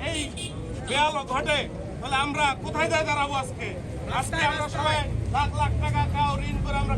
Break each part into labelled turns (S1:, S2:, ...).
S1: এই বেয়াল ঘটে তাহলে আমরা কোথায় যাই দাঁড়াবো আজকে আজকে আমরা সবাই লাখ লাখ টাকা কাও ঋণ করে আমরা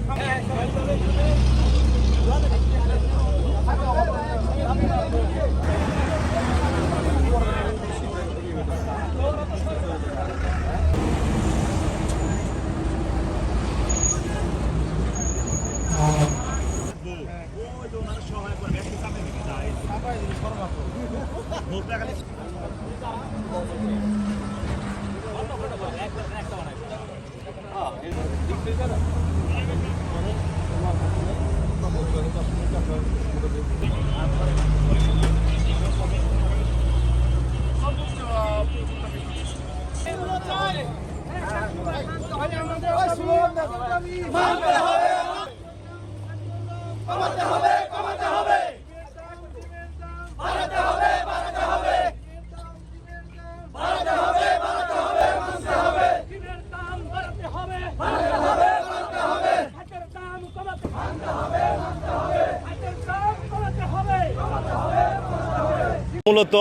S2: মূলত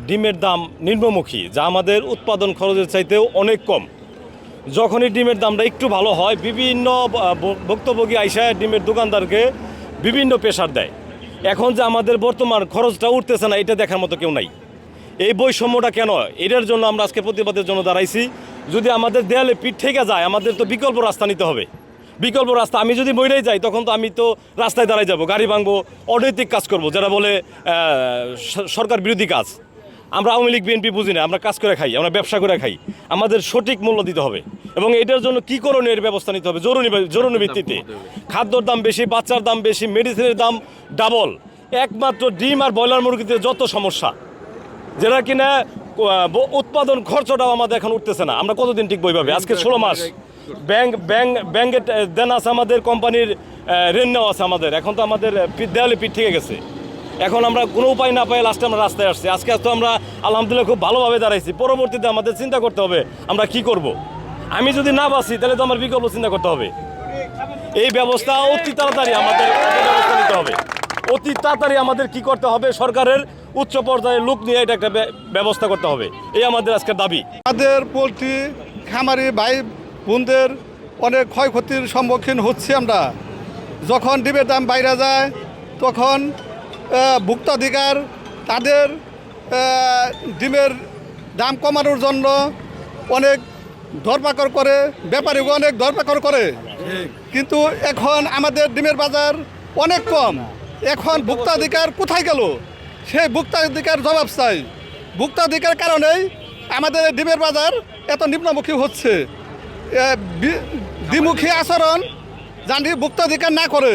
S2: ডিমের দাম নিম্নমুখী, যা আমাদের উৎপাদন খরচের চাইতেও অনেক কম। যখনই ডিমের দামটা একটু ভালো হয়, বিভিন্ন ভুক্তভোগী আইসা ডিমের দোকানদারকে বিভিন্ন প্রেশার দেয়। এখন যে আমাদের বর্তমান খরচটা উঠতেছে না, এটা দেখার মতো কেউ নাই। এই বৈষম্যটা কেন, এটার জন্য আমরা আজকে প্রতিবাদের জন্য দাঁড়াইছি। যদি আমাদের দেয়ালে পিঠ থেকে যায়, আমাদের তো বিকল্প রাস্তা নিতে হবে। বিকল্প রাস্তা, আমি যদি মরেই যাই তখন তো আমি তো রাস্তায় দাঁড়াই যাব, গাড়ি ভাঙবো, অনৈতিক কাজ করব, যারা বলে সরকার বিরোধী কাজ। আমরা আওয়ামী লীগ বিএনপি বুঝি না, আমরা কাজ করে খাই, আমরা ব্যবসা করে খাই। আমাদের সঠিক মূল্য দিতে হবে এবং এটার জন্য কী করণীয় এর ব্যবস্থা নিতে হবে জরুরি ভিত্তিতে। খাদ্যর দাম বেশি, বাচ্চার দাম বেশি, মেডিসিনের দাম ডাবল। একমাত্র ডিম আর ব্রয়লার মুরগিতে যত সমস্যা, যেটা কিনা উৎপাদন খরচটাও আমাদের এখন উঠতেছে না। আমরা কতদিন টিকবো এইভাবে? আজকে 16 মাস ব্যাংকের দেন আছে, আমাদের কোম্পানির ঋণ নেওয়া আছে আমাদের। এখন তো আমাদের দেয়ালে পিঠ থেকে গেছে। এখন আমরা কোনো উপায় না পাই, লাস্টে আমরা রাস্তায় আসছি। আজকে তো আমরা আলহামদুলিল্লাহ খুব ভালোভাবে দাঁড়াইছি। পরবর্তীতে আমাদের চিন্তা করতে হবে আমরা কি করব। আমি যদি না বাঁচি তাহলে তো আমার বিকল্প চিন্তা করতে হবে। এই ব্যবস্থা অতি তাড়াতাড়ি আমাদের ব্যবস্থা নিতে হবে। অতি তাড়াতাড়ি আমাদের কি করতে হবে, সরকারের উচ্চ পর্যায়ে লোক নিয়ে এটা একটা ব্যবস্থা করতে হবে। এই আমাদের আজকের দাবি।
S3: আমাদের পোলট্রি খামারি ভাই বোনদের অনেক ক্ষয়ক্ষতির সম্মুখীন হচ্ছি আমরা। যখন ডিমের দাম বাইরে যায় তখন ভোক্তাধিকার তাদের ডিমের দাম কমানোর জন্য অনেক ধরপাকড় করে, ব্যাপারীও অনেক ধরপাকড় করে। কিন্তু এখন আমাদের ডিমের বাজার অনেক কম। এখন ভোক্তাধিকার কোথায় গেল, সেই ভোক্তাধিকার জবাব চাই। ভোক্তাধিকার কারণেই আমাদের ডিমের বাজার এত নিম্নমুখী হচ্ছে। দ্বিমুখী আচরণ জানি ভোক্তাধিকার না করে।